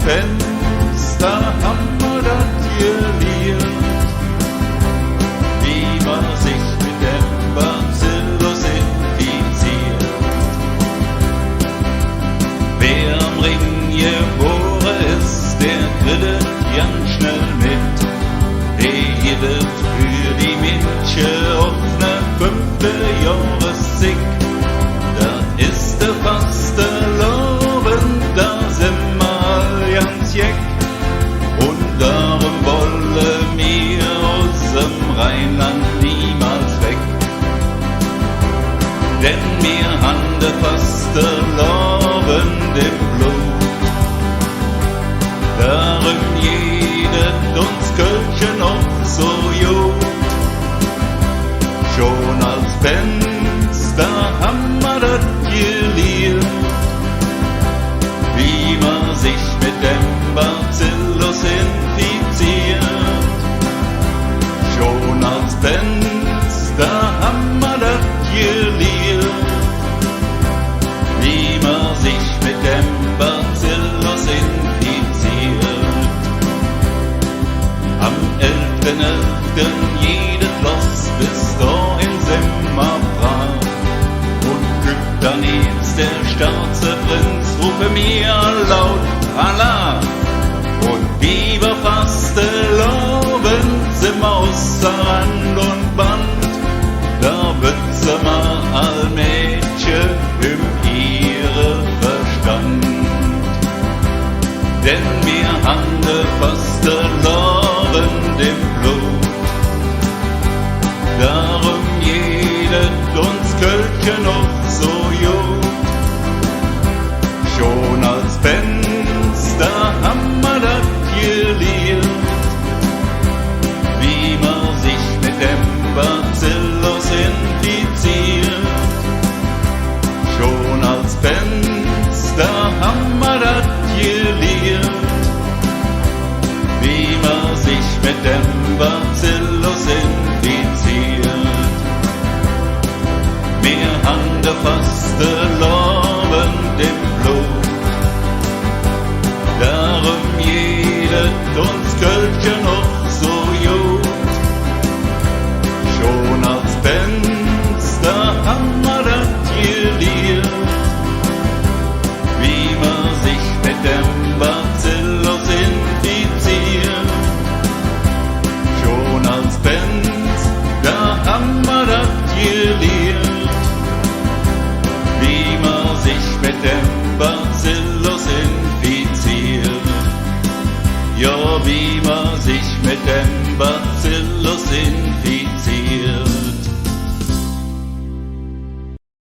Fenster haben wir das gelernt, wie man sich mit dem Bacillus infiziert. Wer am Ring geboren ist, der kriegt ganz schnell mit. Der geht für die Mädchen auf ne 5. Jahreszig. Das ist der Fastelavond, da sind wir ganz jeck. Und darum wollen wir aus dem Rheinland niemals weg. Denn wir haben der Fastelavond im Blut. Darum jedet uns Kölchen auch so gut. Schon als Fenster haben wir das gelernt, wie man sich mit dem Bacillus infiziert. Schon als Fenster haben wir das gelernt, wie man sich mit dem Bacillus infiziert. Am 11.11. jedes Los bis dahin sind wir brav. Und Kükternitz, der Staatsprinz, rufe mir laut Allah. Und wie wir Fastelavond sind wir außer Rand und Band. Da wird's immer all Mädchen im ihre Verstand. Denn wir haben de Fastelavond im Blut. Darum jedet uns Kölchen auch so gut. Schon als Fenster haben wir das gelernt, wie man sich mit dem Bacillus infiziert. Schon als Fenster haben wir das gelernt, wie man sich mit dem Bacillus infiziert. Wir haben der Fastelavond im Blut. Darum jedet uns Kölchen auch so gut. Schon als Fenster haben wir das gelernt, wie man sich mit dem Bacillus infiziert. Schon als Fenster haben wir das gelernt, wie man sich mit dem Bacillus infiziert. Ja, wie man sich mit dem Bacillus infiziert.